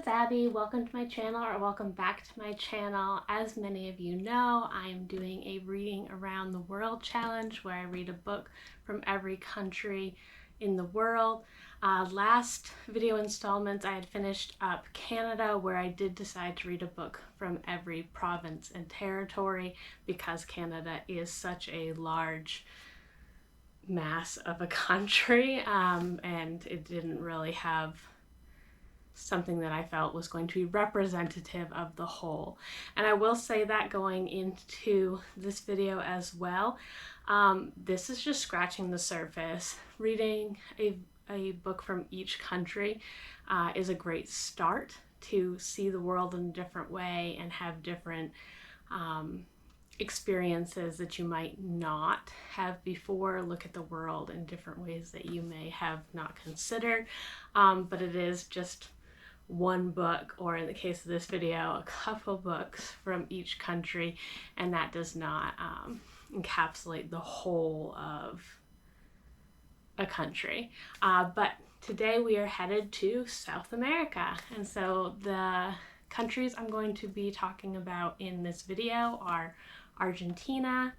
it's Abby. Welcome to my channel, or welcome back to my channel. As many of you know, I am doing a Reading Around the World challenge where I read a book from every country in the world. Last video installments I had finished up Canada, where I did decide to read a book from every province and territory because Canada is such a large mass of a country, and it didn't really have something that I felt was going to be representative of the whole. And I will say that going into this video as well, this is just scratching the surface. Reading a book from each country is a great start to see the world in a different way and have different experiences that you might not have before, look at the world in different ways that you may have not considered, but it is just one book, or in the case of this video, a couple books from each country, and that does not encapsulate the whole of a country. But today we are headed to South America, and so the countries I'm going to be talking about in this video are Argentina,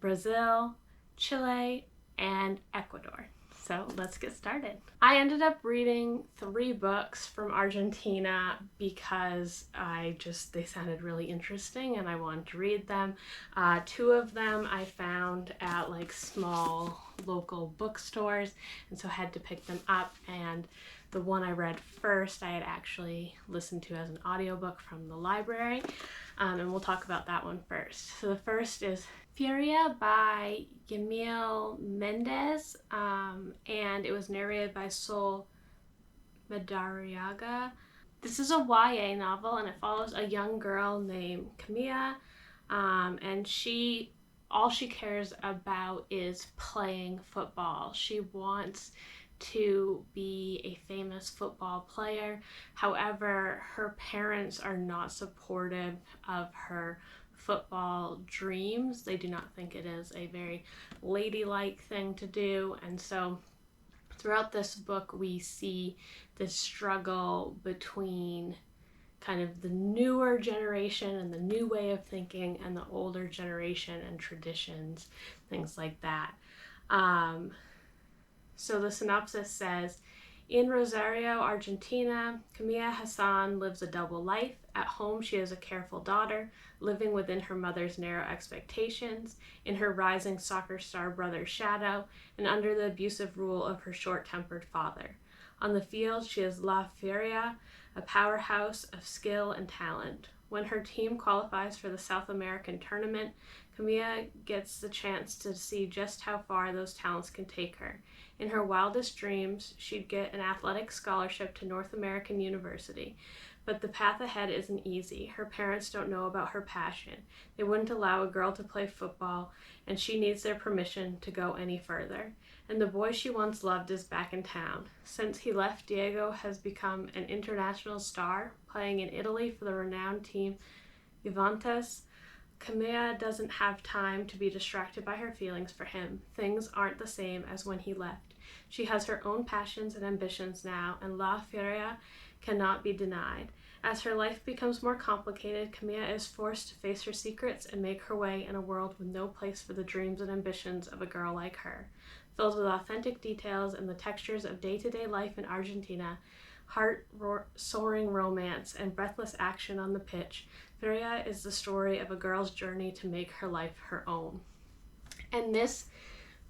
Brazil, Chile, and Ecuador. So let's get started. I ended up reading 3 books from Argentina because they sounded really interesting and I wanted to read them. 2 of them I found at like small local bookstores, and so I had to pick them up, and the one I read first I had actually listened to as an audiobook from the library, and we'll talk about that one first. So the first is Furia by Yamil Mendez, and it was narrated by Sol Madariaga. This is a YA novel, and it follows a young girl named Camilla, and all she cares about is playing football. She wants to be a famous football player. However, her parents are not supportive of her football dreams. They do not think it is a very ladylike thing to do, and so throughout this book we see this struggle between kind of the newer generation and the new way of thinking and the older generation and traditions, things like that. So the synopsis says, in Rosario, Argentina, Camilla Hassan lives a double life. At home, she is a careful daughter, living within her mother's narrow expectations, in her rising soccer star brother's shadow, and under the abusive rule of her short-tempered father. On the field, she is La Furia, a powerhouse of skill and talent. When her team qualifies for the South American tournament, Camilla gets the chance to see just how far those talents can take her. In her wildest dreams, she'd get an athletic scholarship to North American University. But the path ahead isn't easy. Her parents don't know about her passion. They wouldn't allow a girl to play football, and she needs their permission to go any further. And the boy she once loved is back in town. Since he left, Diego has become an international star, playing in Italy for the renowned team Juventus. Camilla doesn't have time to be distracted by her feelings for him. Things aren't the same as when he left. She has her own passions and ambitions now, and La Furia cannot be denied. As her life becomes more complicated, Camilla is forced to face her secrets and make her way in a world with no place for the dreams and ambitions of a girl like her. Filled with authentic details and the textures of day-to-day life in Argentina, heart-soaring romance, and breathless action on the pitch, Furia is the story of a girl's journey to make her life her own. And this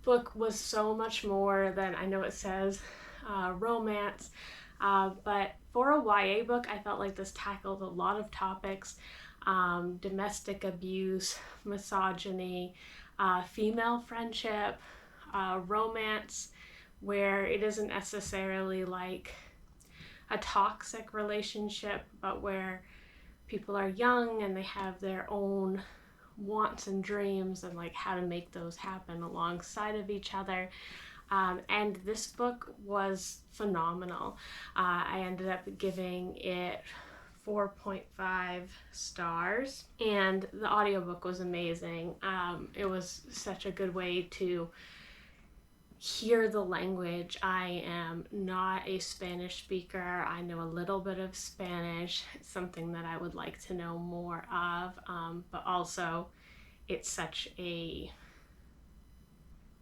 book was so much more than, I know it says romance, but for a YA book, I felt like this tackled a lot of topics: domestic abuse, misogyny, female friendship, romance, where it isn't necessarily like a toxic relationship, but where people are young and they have their own wants and dreams, and like how to make those happen alongside of each other. And this book was phenomenal. I ended up giving it 4.5 stars, and the audiobook was amazing. It was such a good way to hear the language. I am not a Spanish speaker. I know a little bit of Spanish. It's something that I would like to know more of, but also it's such a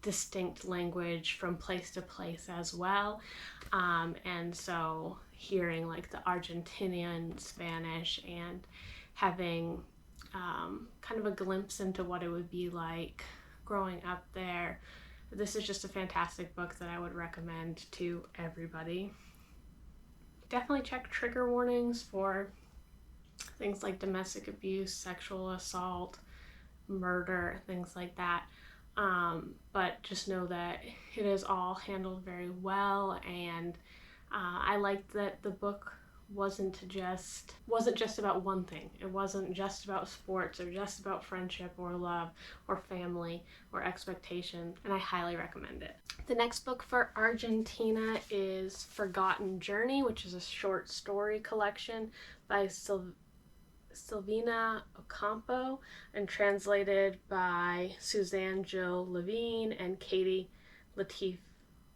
distinct language from place to place as well. And so hearing like the Argentinian Spanish and having kind of a glimpse into what it would be like growing up there. This is just a fantastic book that I would recommend to everybody. Definitely check trigger warnings for things like domestic abuse, sexual assault, murder, things like that. But just know that it is all handled very well, and I liked that the book wasn't just about one thing. It wasn't just about sports or just about friendship or love or family or expectation, and I highly recommend it. The next book for Argentina is Forgotten Journey, which is a short story collection by Silvina Ocampo and translated by Suzanne Jill Levine and Katie Latif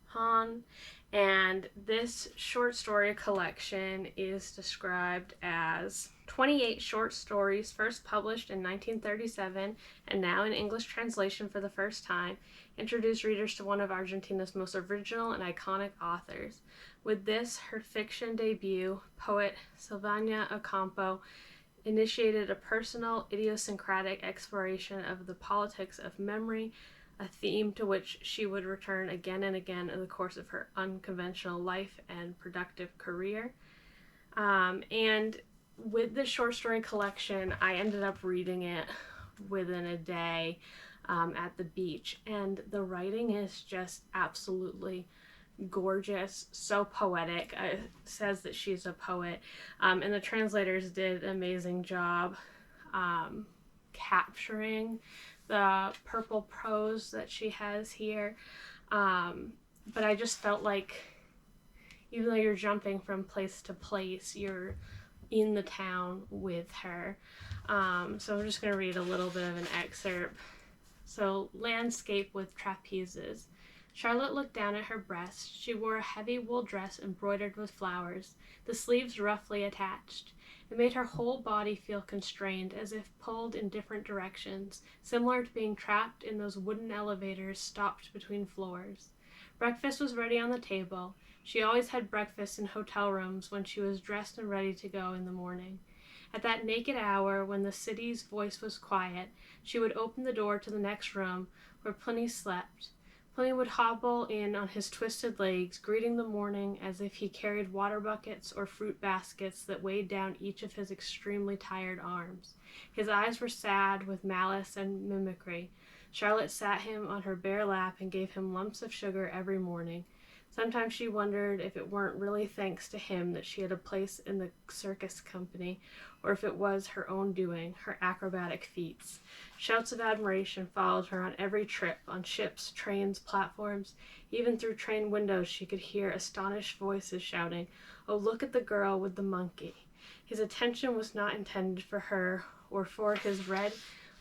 Han. And this short story collection is described as 28 short stories first published in 1937 and now in English translation for the first time, introduce readers to one of Argentina's most original and iconic authors. With this, her fiction debut, poet Silvina Ocampo initiated a personal, idiosyncratic exploration of the politics of memory, a theme to which she would return again and again in the course of her unconventional life and productive career. And with this short story collection, I ended up reading it within a day at the beach, and the writing is just absolutely gorgeous, so poetic. It says that she's a poet, and the translators did an amazing job capturing the purple prose that she has here. But I just felt like even though you're jumping from place to place, you're in the town with her. So I'm just going to read a little bit of an excerpt. So, landscape with trapezes. Charlotte looked down at her breast. She wore a heavy wool dress embroidered with flowers, the sleeves roughly attached. It made her whole body feel constrained, as if pulled in different directions, similar to being trapped in those wooden elevators stopped between floors. Breakfast was ready on the table. She always had breakfast in hotel rooms when she was dressed and ready to go in the morning. At that naked hour, when the city's voice was quiet, she would open the door to the next room, where Pliny slept. Pliny would hobble in on his twisted legs, greeting the morning as if he carried water buckets or fruit baskets that weighed down each of his extremely tired arms. His eyes were sad with malice and mimicry. Charlotte sat him on her bare lap and gave him lumps of sugar every morning. Sometimes she wondered if it weren't really thanks to him that she had a place in the circus company, or if it was her own doing, her acrobatic feats. Shouts of admiration followed her on every trip, on ships, trains, platforms. Even through train windows she could hear astonished voices shouting, "Oh, look at the girl with the monkey." His attention was not intended for her, or for his red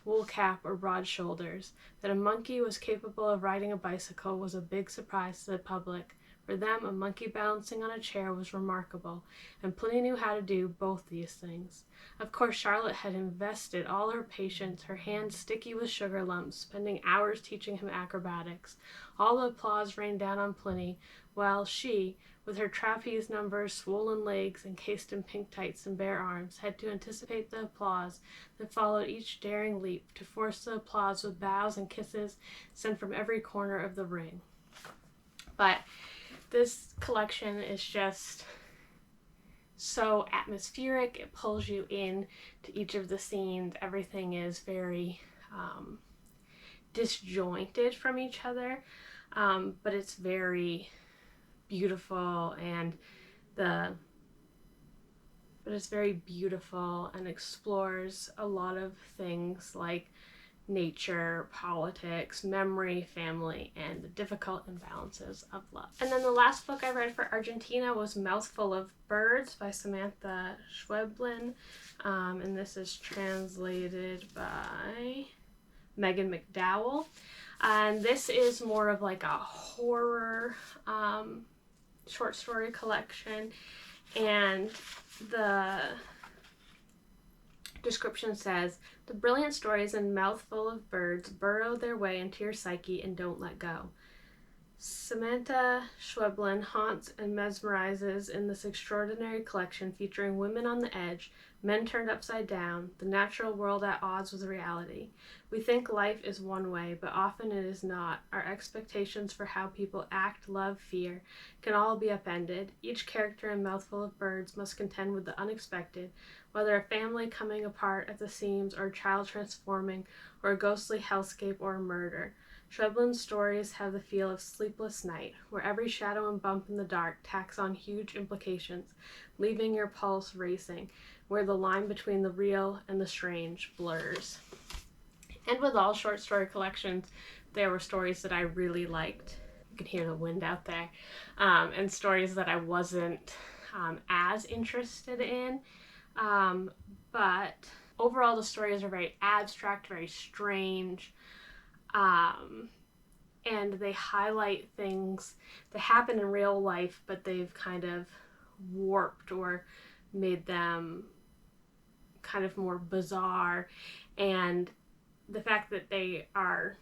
wool cap or broad shoulders. That a monkey was capable of riding a bicycle was a big surprise to the public. For them, a monkey balancing on a chair was remarkable, and Pliny knew how to do both these things. Of course, Charlotte had invested all her patience, her hands sticky with sugar lumps, spending hours teaching him acrobatics. All the applause rained down on Pliny, while she, with her trapeze numbers, swollen legs, encased in pink tights and bare arms, had to anticipate the applause that followed each daring leap, to force the applause with bows and kisses sent from every corner of the ring. But this collection is just so atmospheric. It pulls you in to each of the scenes. Everything is very disjointed from each other, but it's very beautiful, and explores a lot of things like nature, politics, memory, family, and the difficult imbalances of love. And then the last book I read for Argentina was Mouthful of Birds by Samantha Schweblin, and this is translated by Megan McDowell. And this is more of like a horror short story collection. And the description says, the brilliant stories and mouthful of birds burrow their way into your psyche and don't let go. Samantha Schweblin haunts and mesmerizes in this extraordinary collection featuring women on the edge, men turned upside down, the natural world at odds with reality. We think life is one way, but often it is not. Our expectations for how people act, love, fear can all be upended. Each character in Mouthful of Birds must contend with the unexpected, whether a family coming apart at the seams, or a child transforming, or a ghostly hellscape, or a murder. Schweblin's stories have the feel of Sleepless Night, where every shadow and bump in the dark tacks on huge implications, leaving your pulse racing, where the line between the real and the strange blurs. And with all short story collections, there were stories that I really liked. You can hear the wind out there. And stories that I wasn't as interested in. But overall, the stories are very abstract, very strange. And they highlight things that happen in real life, but they've kind of warped or made them kind of more bizarre. And the fact that they are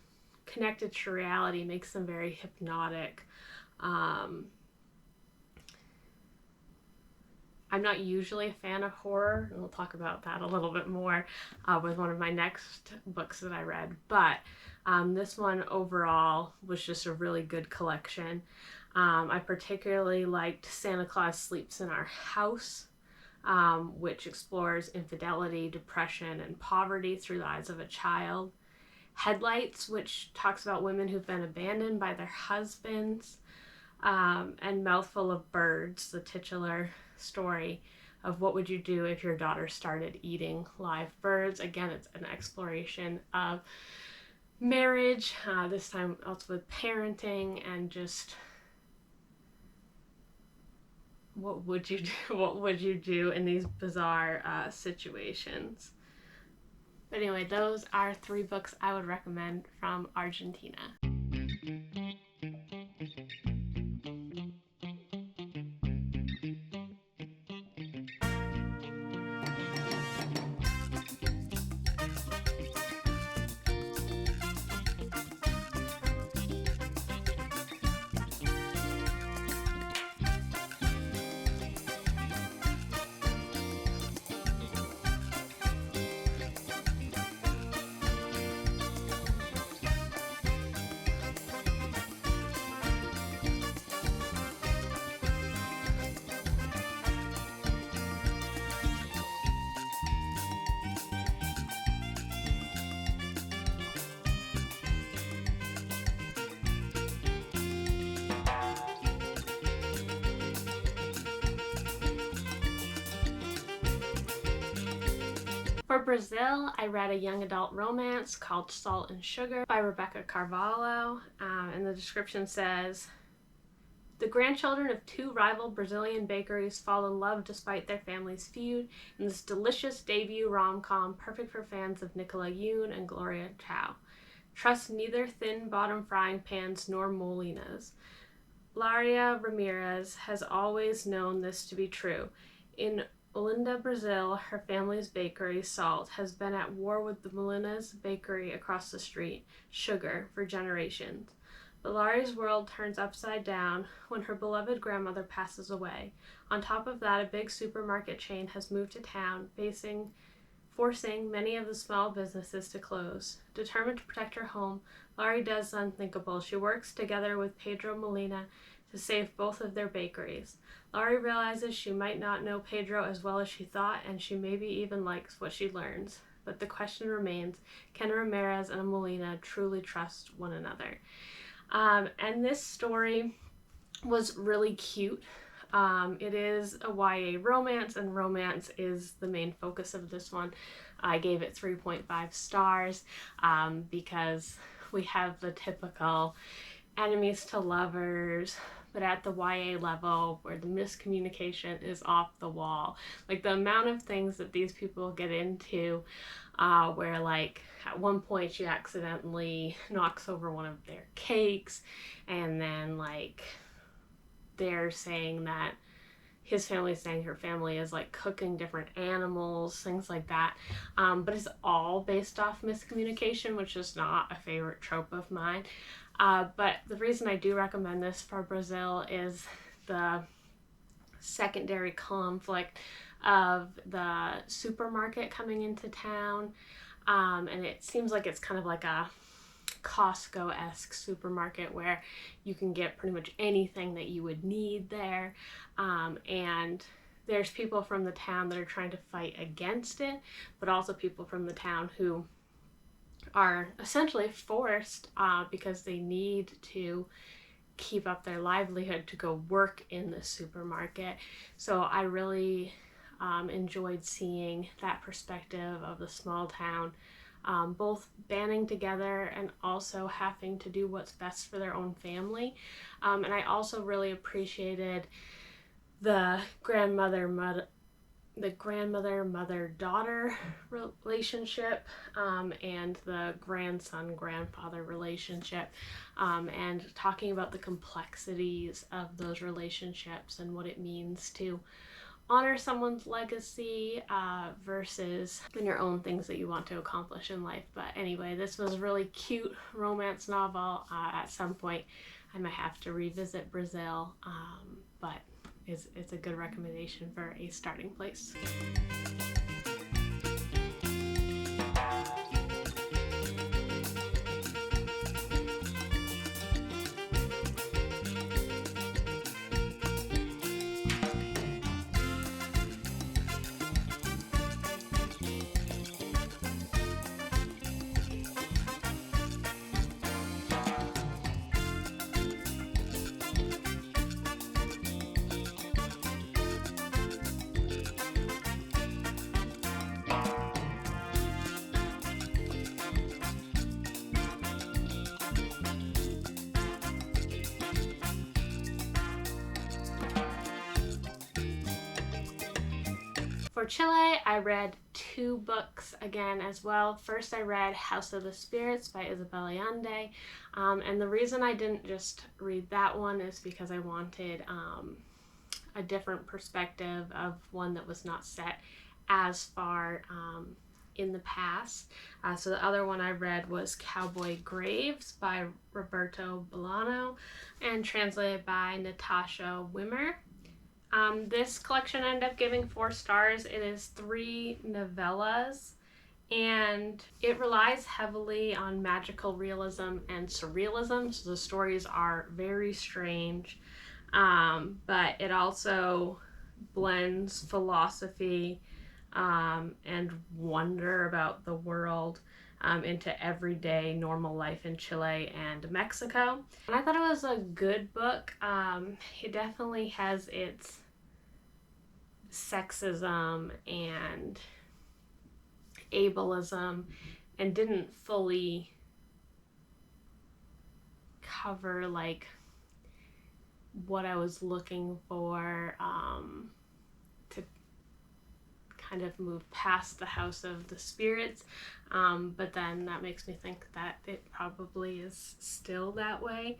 connected to reality makes them very hypnotic. I'm not usually a fan of horror, and we'll talk about that a little bit more with one of my next books that I read. But this one overall was just a really good collection. I particularly liked Santa Claus Sleeps in Our House, which explores infidelity, depression, and poverty through the eyes of a child. Headlights, which talks about women who've been abandoned by their husbands. And Mouthful of Birds, the titular story of what would you do if your daughter started eating live birds. Again, it's an exploration of marriage, this time also with parenting, and just what would you do in these bizarre situations. But anyway, those are 3 books I would recommend from Argentina. For Brazil, I read a young adult romance called Salt and Sugar by Rebecca Carvalho, and the description says, the grandchildren of 2 rival Brazilian bakeries fall in love despite their family's feud in this delicious debut rom-com perfect for fans of Nicola Yoon and Gloria Chow. Trust neither thin bottom frying pans nor molinas. Laria Ramirez has always known this to be true. In Olinda, Brazil, her family's bakery, Salt, has been at war with the Molina's bakery across the street, Sugar, for generations. But Lari's world turns upside down when her beloved grandmother passes away. On top of that, a big supermarket chain has moved to town, forcing many of the small businesses to close. Determined to protect her home, Lari does the unthinkable. She works together with Pedro Molina to save both of their bakeries. Lari realizes she might not know Pedro as well as she thought, and she maybe even likes what she learns. But the question remains, can Ramirez and Molina truly trust one another? And this story was really cute. It is a YA romance, and romance is the main focus of this one. I gave it 3.5 stars because we have the typical enemies to lovers, but at the YA level where the miscommunication is off the wall. Like the amount of things that these people get into, where like at one point she accidentally knocks over one of their cakes, and then like they're saying that his family is saying her family is like cooking different animals, things like that. But it's all based off miscommunication, which is not a favorite trope of mine. But the reason I do recommend this for Brazil is the secondary conflict of the supermarket coming into town. And it seems like it's kind of like a Costco-esque supermarket where you can get pretty much anything that you would need there. And there's people from the town that are trying to fight against it, but also people from the town who are essentially forced because they need to keep up their livelihood to go work in the supermarket. So I really enjoyed seeing that perspective of the small town, both banding together and also having to do what's best for their own family. And I also really appreciated the grandmother mother-daughter relationship, and the grandson-grandfather relationship, and talking about the complexities of those relationships and what it means to honor someone's legacy versus in your own things that you want to accomplish in life. But anyway, this was a really cute romance novel. At some point I might have to revisit Brazil, but it's a good recommendation for a starting place. For Chile, I read 2 books again as well. First, I read House of the Spirits by Isabel Allende, and the reason I didn't just read that one is because I wanted a different perspective of one that was not set as far in the past. So the other one I read was Cowboy Graves by Roberto Bolaño and translated by Natasha Wimmer. This collection I ended up giving 4 stars. It is 3 novellas, and it relies heavily on magical realism and surrealism, so the stories are very strange, but it also blends philosophy and wonder about the world into everyday normal life in Chile and Mexico. And I thought it was a good book. It definitely has its sexism and ableism and didn't fully cover like what I was looking for to kind of move past the House of the Spirits, but then that makes me think that it probably is still that way.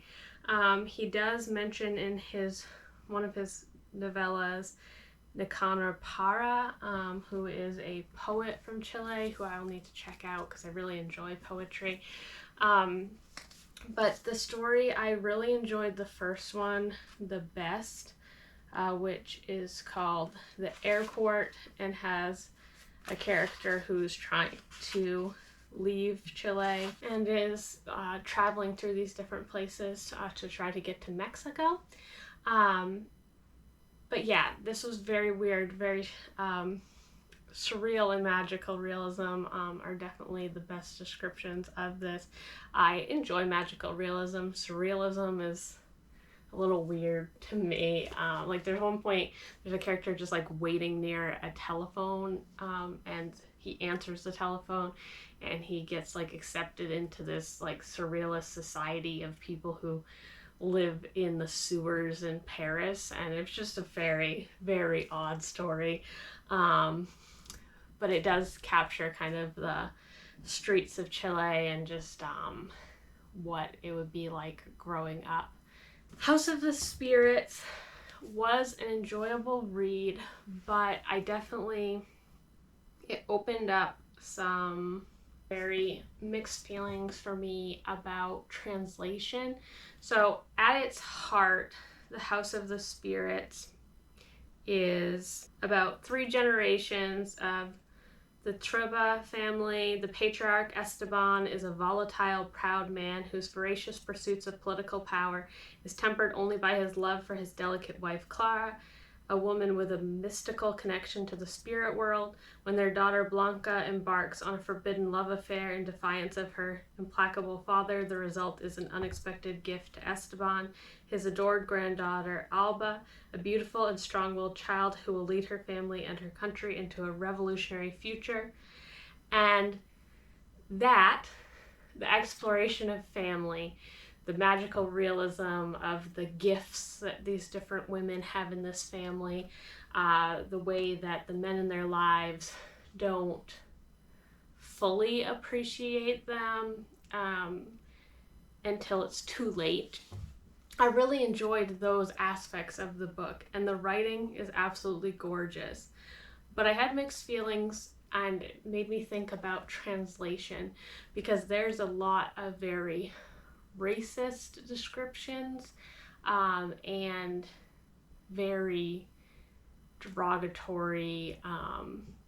He does mention in one of his novellas Nicanor Parra, who is a poet from Chile who I'll need to check out because I really enjoy poetry. But the story, I really enjoyed the first one the best, which is called The Airport, and has a character who's trying to leave Chile and is traveling through these different places to try to get to Mexico. But yeah, this was very weird, very surreal and magical realism are definitely the best descriptions of this. I enjoy magical realism. Surrealism is a little weird to me. Like there's one point, there's a character just like waiting near a telephone, and he answers the telephone and he gets like accepted into this like surrealist society of people who live in the sewers in Paris, and it's just a very, very odd story. But it does capture kind of the streets of Chile and just what it would be like growing up. House of the Spirits was an enjoyable read, but it opened up some very mixed feelings for me about translation. So at its heart, the House of the Spirits is about 3 generations of the Treba family. The patriarch Esteban is a volatile, proud man whose voracious pursuits of political power is tempered only by his love for his delicate wife Clara, a woman with a mystical connection to the spirit world. When their daughter Blanca embarks on a forbidden love affair in defiance of her implacable father, the result is an unexpected gift to Esteban, his adored granddaughter Alba, a beautiful and strong-willed child who will lead her family and her country into a revolutionary future. And that, the exploration of family, the magical realism of the gifts that these different women have in this family, the way that the men in their lives don't fully appreciate them until it's too late. I really enjoyed those aspects of the book, and the writing is absolutely gorgeous. But I had mixed feelings, and it made me think about translation, because there's a lot of very racist descriptions and very derogatory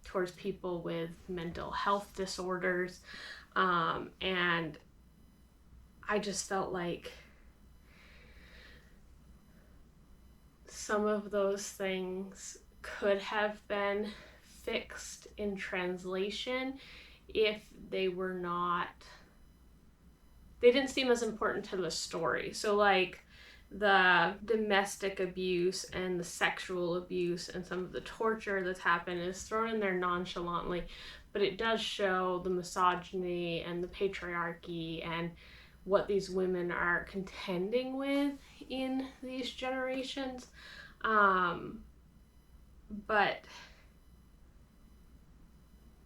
towards people with mental health disorders, and I just felt like some of those things could have been fixed in translation if they didn't seem as important to the story. So like the domestic abuse and the sexual abuse and some of the torture that's happened is thrown in there nonchalantly, but it does show the misogyny and the patriarchy and what these women are contending with in these generations. But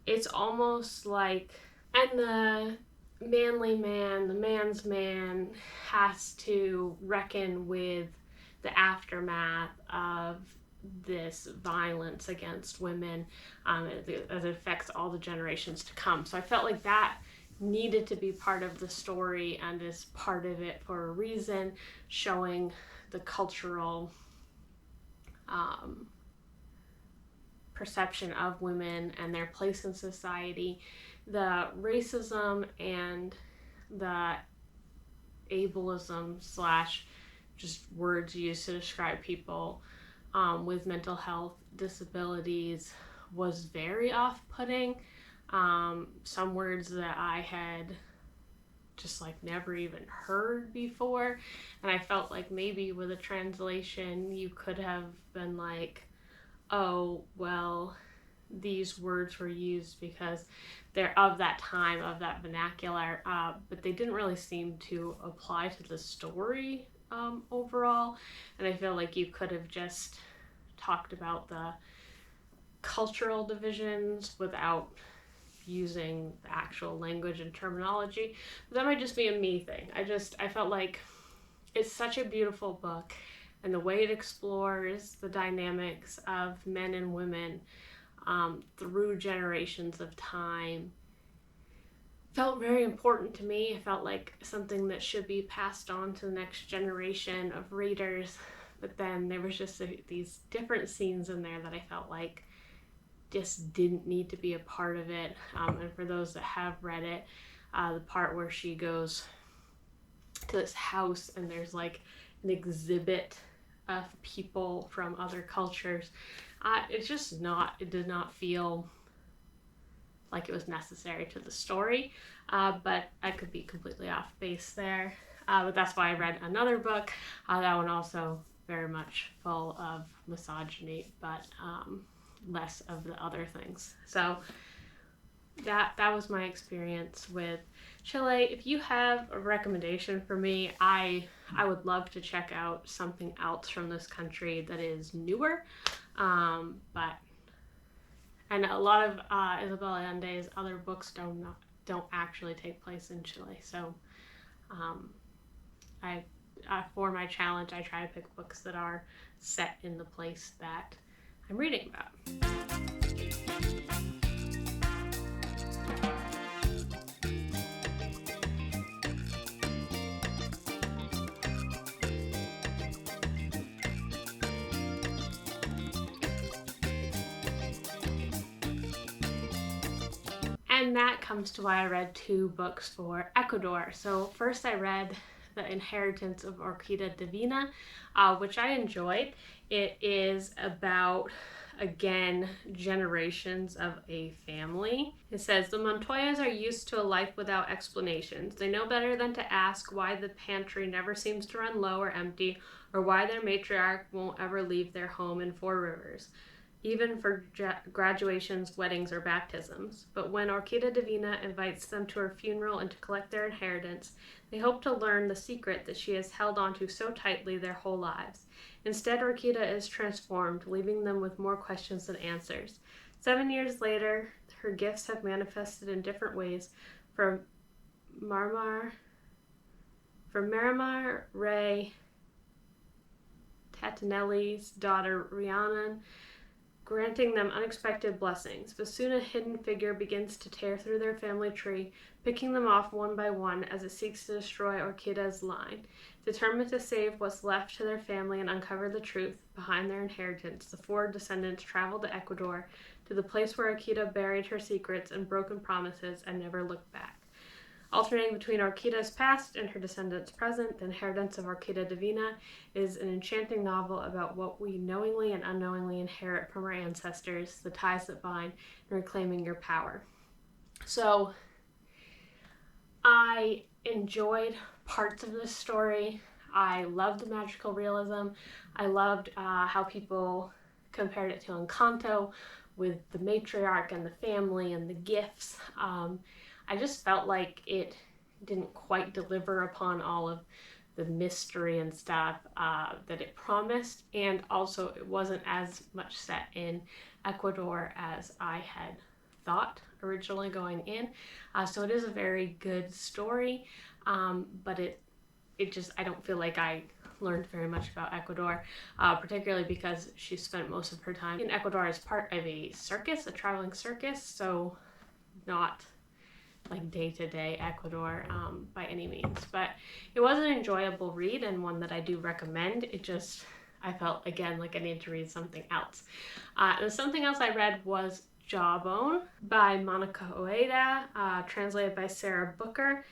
it's almost like, and the manly man, the man's man, has to reckon with the aftermath of this violence against women as it affects all the generations to come. So I felt like that needed to be part of the story and is part of it for a reason, showing the cultural perception of women and their place in society, the racism and the ableism / just words used to describe people with mental health disabilities was very off-putting. Some words that I had just like never even heard before, and I felt like maybe with a translation you could have been like, oh, well, these words were used because they're of that time, of that vernacular, but they didn't really seem to apply to the story overall. And I feel like you could have just talked about the cultural divisions without using the actual language and terminology. But that might just be a me thing. I felt like it's such a beautiful book, and the way it explores the dynamics of men and women through generations of time felt very important to me. It felt like something that should be passed on to the next generation of readers. But then there was just these different scenes in there that I felt like just didn't need to be a part of it. And for those that have read it, the part where she goes to this house and there's like an exhibit of people from other cultures, it did not feel like it was necessary to the story, but I could be completely off base there. But that's why I read another book, that one also very much full of misogyny, but less of the other things. So that was my experience with Chile. If you have a recommendation for me, I I would love to check out something else from this country that is newer. But and a lot of Isabel Allende's other books don't actually take place in Chile. So I for my challenge, I try to pick books that are set in the place that I'm reading about. And that comes to why I read 2 books for Ecuador. So first I read The Inheritance of Orquídea Divina, which I enjoyed. It is about, again, generations of a family. It says, the Montoyas are used to a life without explanations. They know better than to ask why the pantry never seems to run low or empty, or why their matriarch won't ever leave their home in Four Rivers, even for graduations, weddings, or baptisms. But when Orquídea Divina invites them to her funeral and to collect their inheritance, they hope to learn the secret that she has held onto so tightly their whole lives. Instead, Orquídea is transformed, leaving them with more questions than answers. 7 years later, her gifts have manifested in different ways, from Marimar Ray Tatinelli's daughter Rhiannon, granting them unexpected blessings. But soon a hidden figure begins to tear through their family tree, picking them off one by one as it seeks to destroy Orquídea's line. Determined to save what's left to their family and uncover the truth behind their inheritance, the 4 descendants travel to Ecuador, to the place where Orquídea buried her secrets and broken promises and never looked back. Alternating between Orquídea's past and her descendants' present, The Inheritance of Orquídea Divina is an enchanting novel about what we knowingly and unknowingly inherit from our ancestors, the ties that bind, and reclaiming your power. So I enjoyed parts of this story. I loved the magical realism. I loved how people compared it to Encanto with the matriarch and the family and the gifts. I just felt like it didn't quite deliver upon all of the mystery and stuff that it promised, and also it wasn't as much set in Ecuador as I had thought originally going in. So it is a very good story, but it just, I don't feel like I learned very much about Ecuador, particularly because she spent most of her time in Ecuador as part of a circus, a traveling circus, so not like day-to-day Ecuador by any means. But it was an enjoyable read and one that I do recommend. It just, I felt again like I needed to read something else. And something else I read was Jawbone by Monica Oeda, translated by Sarah Booker.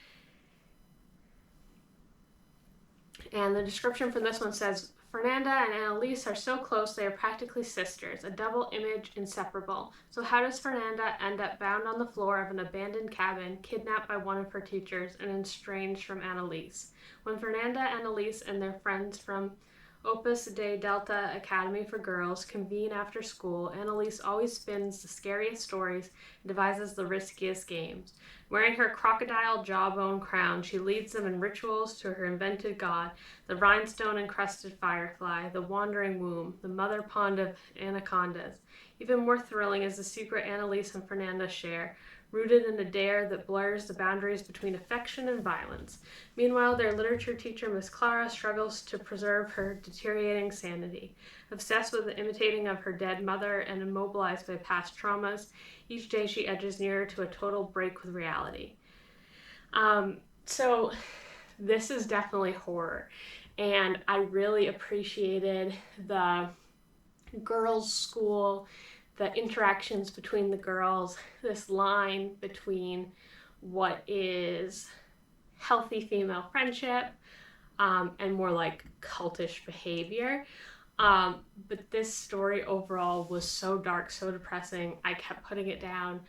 And the description for this one says, Fernanda and Annalise are so close they are practically sisters, a double image inseparable. So how does Fernanda end up bound on the floor of an abandoned cabin, kidnapped by one of her teachers, and estranged from Annalise? When Fernanda, Annalise, and their friends from Opus Dei Delta Academy for Girls convene after school, Annalise always spins the scariest stories and devises the riskiest games. Wearing her crocodile jawbone crown, she leads them in rituals to her invented god, the rhinestone-encrusted firefly, the wandering womb, the mother pond of anacondas. Even more thrilling is the secret Annalise and Fernanda share, rooted in a dare that blurs the boundaries between affection and violence. Meanwhile, their literature teacher, Miss Clara, struggles to preserve her deteriorating sanity. Obsessed with the imitating of her dead mother and immobilized by past traumas, each day she edges nearer to a total break with reality. So this is definitely horror, and I really appreciated the girls' school, the interactions between the girls, this line between what is healthy female friendship and more like cultish behavior. But this story overall was so dark, so depressing. I kept putting it down,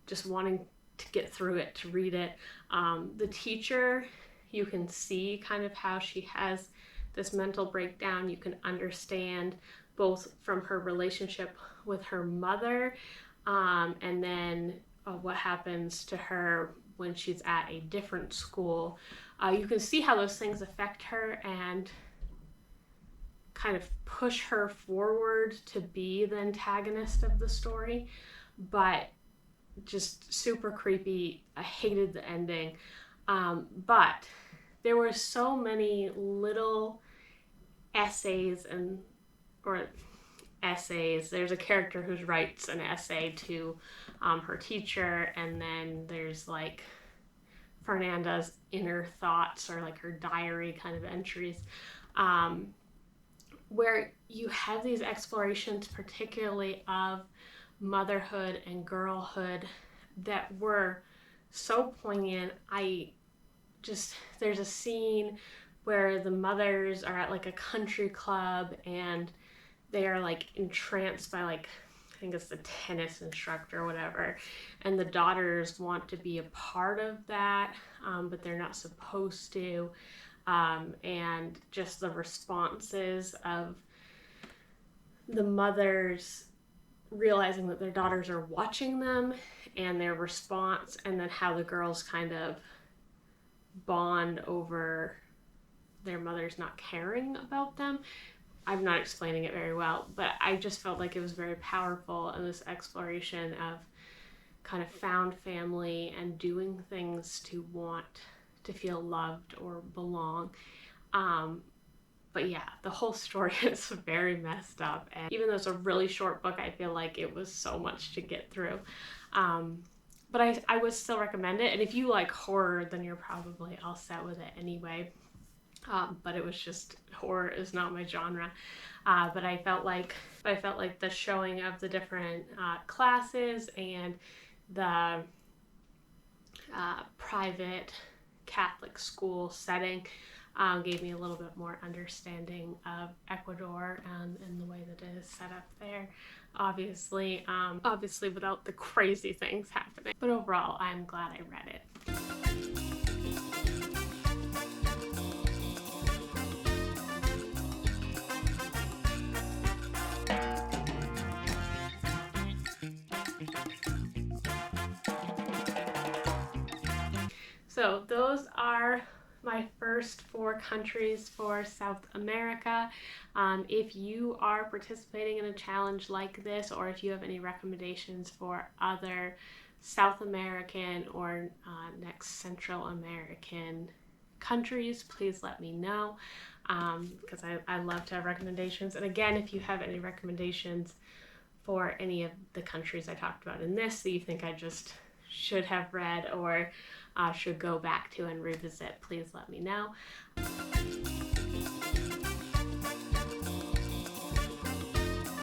just wanting to get through it, to read it. The teacher, you can see kind of how she has this mental breakdown. You can understand both from her relationship with her mother, and then what happens to her when she's at a different school. You can see how those things affect her and kind of push her forward to be the antagonist of the story, but just super creepy. I hated the ending. But there were so many little essays There's a character who writes an essay to her teacher, and then there's like Fernanda's inner thoughts, or like her diary kind of entries, where you have these explorations, particularly of motherhood and girlhood, that were so poignant. There's a scene where the mothers are at like a country club and they are like entranced by like, I think it's the tennis instructor or whatever, and the daughters want to be a part of that, but they're not supposed to, and just the responses of the mothers realizing that their daughters are watching them and their response, and then how the girls kind of bond over their mothers not caring about them. I'm not explaining it very well, but I just felt like it was very powerful in this exploration of kind of found family and doing things to want to feel loved or belong. But yeah, the whole story is very messed up, and even though it's a really short book, I feel like it was so much to get through. But I would still recommend it, and if you like horror, then you're probably all set with it anyway. But it was just, horror is not my genre. But I felt like the showing of the different classes and the private Catholic school setting gave me a little bit more understanding of Ecuador and the way that it is set up there. Obviously without the crazy things happening. But overall, I'm glad I read it. So those are my first 4 countries for South America. If you are participating in a challenge like this, or if you have any recommendations for other South American or next Central American countries, please let me know, because I love to have recommendations. And again, if you have any recommendations for any of the countries I talked about in this that you think I just should have read or should go back to and revisit, please let me know.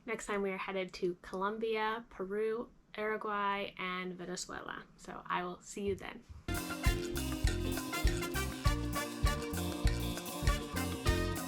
Next time we are headed to Colombia, Peru, Uruguay, and Venezuela. So I will see you then.